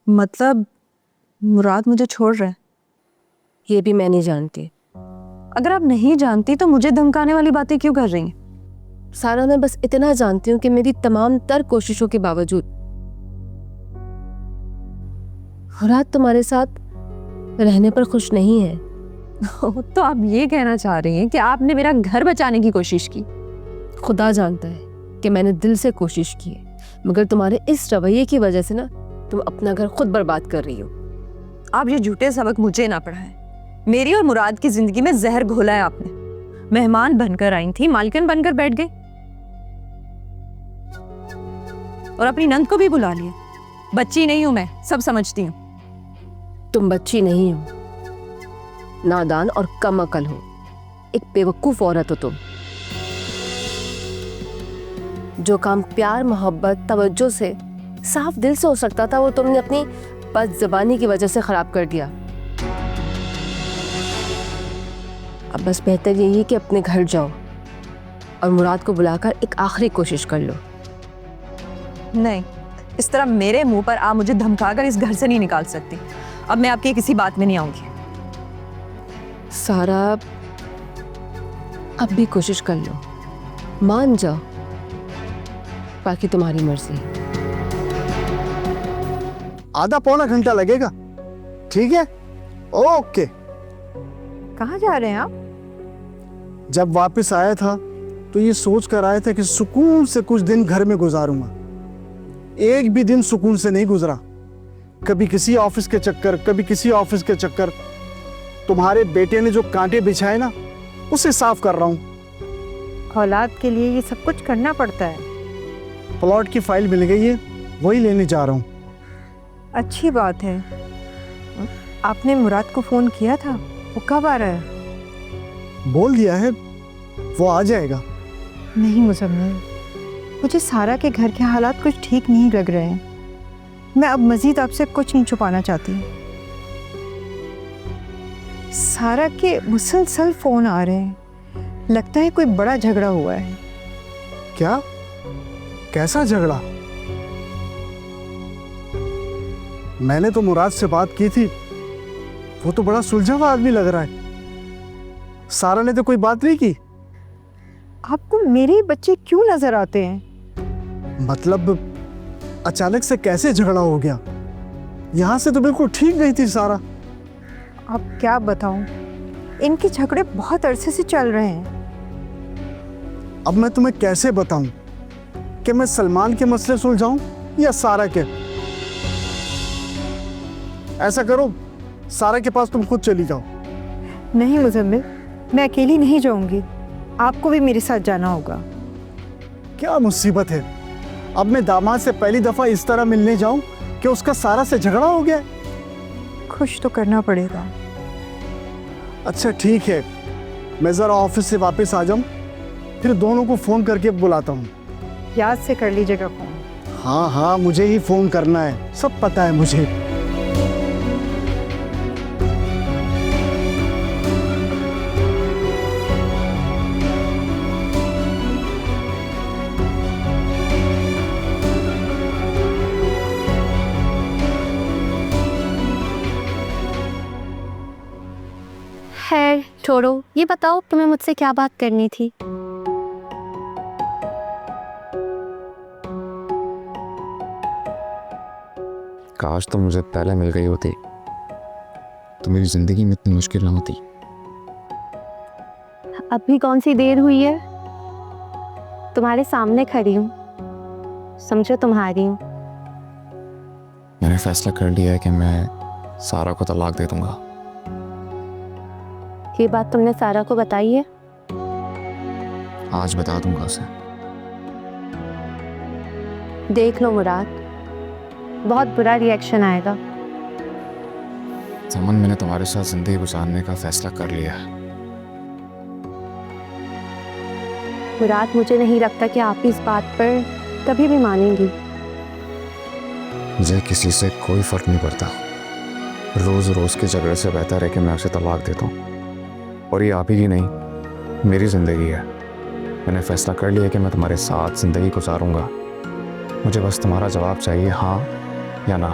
मतलब मुराद मुझे छोड़ रहा है? ये भी मैं नहीं जानती। अगर आप नहीं जानती तो मुझे धमकाने वाली बातें क्यों कर रही हैं? सारा, मैं बस इतना जानती हूँ कि मेरी तमाम तर कोशिशों के बावजूद मुराद तुम्हारे साथ रहने पर खुश नहीं है। तो आप ये कहना चाह रही हैं कि आपने मेरा घर बचाने की कोशिश की? खुदा जानता है कि मैंने दिल से कोशिश की है, मगर तुम्हारे इस रवैये की वजह से ना तुम अपना घर खुद बर्बाद कर रही हो। आप ये झूठे सबक मुझे ना पढ़ाएं। मेरी और मुराद की जिंदगी में जहर घोला है आपने। मेहमान बनकर आई थी, मालकिन बनकर बैठ गई और अपनी नंद को भी बुला लिया। बच्ची नहीं हूं मैं, सब समझती हूँ। तुम बच्ची नहीं हो, नादान और कम अकल हो, एक बेवकूफ औरत हो तुम। जो काम प्यार, मोहब्बत, तवज्जो से, साफ दिल से हो सकता था, वो तुमने अपनी बदज़बानी की वजह से खराब कर दिया। अब बस बेहतर यही है कि अपने घर जाओ और मुराद को बुलाकर एक आखिरी कोशिश कर लो। नहीं, इस तरह मेरे मुंह पर आप मुझे धमकाकर इस घर से नहीं निकाल सकती। अब मैं आपकी किसी बात में नहीं आऊंगी। सारा, अब भी कोशिश कर लो, मान जाओ, बाकी तुम्हारी मर्जी। आधा पौना घंटा लगेगा, ठीक है? ओके। कहाँ जा रहे हैं आप? जब वापस आया था तो ये सोच कर आया था कि सुकून से कुछ दिन घर में गुजारूंगा। एक भी दिन सुकून से नहीं गुजरा। कभी किसी ऑफिस के चक्कर, कभी किसी ऑफिस के चक्कर। तुम्हारे बेटे ने जो कांटे बिछाए ना, उसे साफ कर रहा हूं। औलाद के लिए ये सब कुछ करना पड़ता है। प्लॉट की फाइल मिल गई है, वही लेने जा रहा हूं। अच्छी बात है। आपने मुराद को फोन किया था? वो कब आ रहा है? बोल दिया है, वो आ जाएगा। नहीं मुजम्मिल, मुझे सारा के घर के हालात कुछ ठीक नहीं लग रहे हैं। मैं अब मजीद आपसे कुछ नहीं छुपाना चाहती। सारा के मुसलसल फोन आ रहे हैं। लगता है कोई बड़ा झगड़ा हुआ है। क्या? कैसा झगड़ा? मैंने तो मुराद से बात की थी, वो तो बड़ा सुलझा हुआ आदमी लग रहा है। सारा ने तो कोई बात नहीं की। आपको मेरे बच्चे क्यों नजर आते हैं? मतलब अचानक से कैसे झगड़ा हो गया? यहां से तो बिल्कुल ठीक गई थी सारा। अब क्या बताऊं, इनके झगड़े बहुत अरसे से चल रहे हैं। अब मैं तुम्हें कैसे बताऊं कि मैं सलमान के मसले सुलझाऊं या सारा के? ऐसा करो, सारा के पास तुम खुद चली जाओ। नहीं मुजम्मिल, मैं अकेली नहीं जाऊंगी। आपको भी मेरे साथ जाना होगा। क्या मुसीबत है? अब मैं दामाद से पहली दफा इस तरह मिलने जाऊं कि उसका सारा से झगड़ा हो गया। खुश तो करना पड़ेगा। अच्छा ठीक है, मैं जरा ऑफिस से वापस आ जाऊं, फिर दोनों को फोन करके बुलाता हूं। याद से कर लीजिएगा फोन। हाँ हाँ, मुझे ही फोन करना है, सब पता है मुझे। खैर छोड़ो, ये बताओ तुम्हें मुझसे क्या बात करनी थी? काश तुम मुझे पहले मिल गई होती तो मेरी जिंदगी में इतनी मुश्किल ना होती। अभी कौन सी देर हुई है? तुम्हारे सामने खड़ी हूँ, समझो तुम्हारी हूँ। मैंने फैसला कर लिया है कि मैं सारा को तलाक दे दूंगा। ये बात तुमने सारा को बताई है? आज बता दूंगा उसे। देख लो मुराद, बहुत बुरा रिएक्शन आएगा। समन, मैंने तुम्हारे साथ जिंदगी गुजारने का फैसला कर लिया है। मुराद, मुझे नहीं लगता कि आप इस बात पर कभी भी मानेंगी। मुझे किसी से कोई फर्क नहीं पड़ता। रोज रोज के झगड़े से बेहतर है कि मैं उसे तलाक देता हूँ। और ये आप ही की नहीं, मेरी जिंदगी है। मैंने फैसला कर लिया कि मैं तुम्हारे साथ जिंदगी गुजारूंगा। मुझे बस तुम्हारा जवाब चाहिए, हाँ या ना।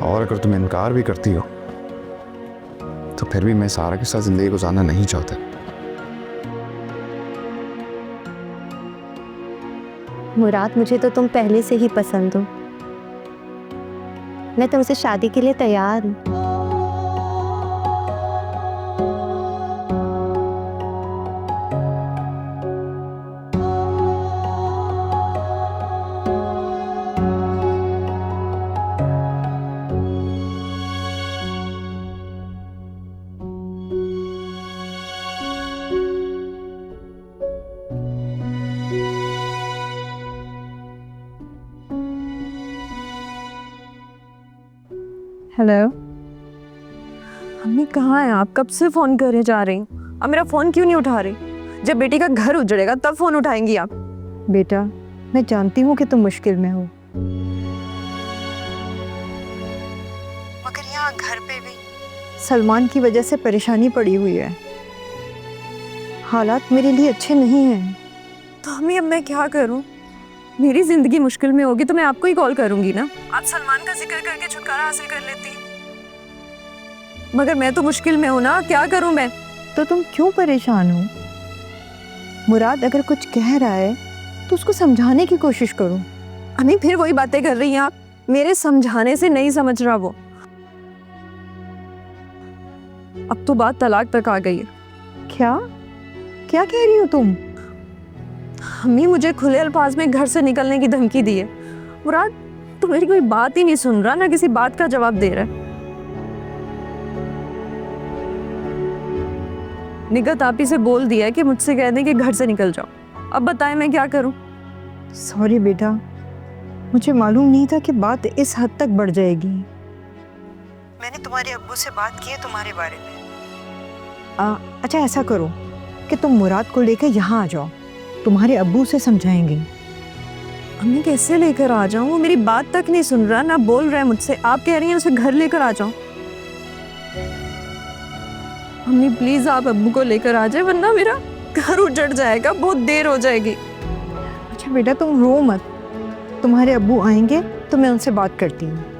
और अगर तुम इनकार भी करती हो तो फिर भी मैं सारा के साथ जिंदगी गुजारना नहीं चाहता। मुराद, मुझे तो तुम पहले से ही पसंद हो। मैं तुमसे शादी के लिए तैयार हूँ। हेलो अम्मी, कहाँ हैं आप? कब से फोन करे जा रही हूँ, अब मेरा फोन क्यों नहीं उठा रही? जब बेटी का घर उजड़ेगा तब फोन उठाएंगी आप? बेटा, मैं जानती हूँ कि तुम मुश्किल में हो, मगर यहाँ घर पे भी सलमान की वजह से परेशानी पड़ी हुई है। हालात मेरे लिए अच्छे नहीं हैं। तो अम्मी अब मैं क्या करूँ? मेरी जिंदगी मुश्किल में होगी तो मैं आपको ही कॉल करूंगी ना। आप सलमान का जिक्र करके छुटकारा हासिल कर लेती, मगर मैं तो मुश्किल में हूँ ना, क्या करूँ मैं? तो तुम क्यों परेशान हो? मुराद अगर कुछ कह रहा है तो उसको समझाने की कोशिश करो। अम्मी फिर वही बातें कर रही हैं आप, मेरे समझाने से नहीं समझ रहा वो। अब तो बात तलाक तक आ गई है। क्या क्या कह रही हो तुम? अम्मी मुझे खुले अल्फाज में घर से निकलने की धमकी दी है। मुराद तो मेरी कोई बात ही नहीं सुन रहा, ना किसी बात का जवाब दे रहा है। निगत आप ही से बोल दिया है कि मुझसे कह दें कि घर से निकल जाओ। अब बताएं मैं क्या करूं? सॉरी बेटा, मुझे मालूम नहीं था कि बात इस हद तक बढ़ जाएगी। मैंने तुम्हारे अब्बू से बात की है तुम्हारे बारे में। अच्छा ऐसा करो कि तुम मुराद को लेकर यहाँ आ जाओ, तुम्हारे अब्बू से समझाएंगे। अम्मी कैसे लेकर आ जाऊं? वो मेरी बात तक नहीं सुन रहा, ना बोल रहा है मुझसे। आप कह रही हैं उसे घर लेकर आ जाऊं? अम्मी प्लीज आप अब्बू को लेकर आ जाए, वरना मेरा घर उजड़ जाएगा, बहुत देर हो जाएगी। अच्छा बेटा तुम रो मत, तुम्हारे अब्बू आएंगे तो मैं उनसे बात करती हूँ।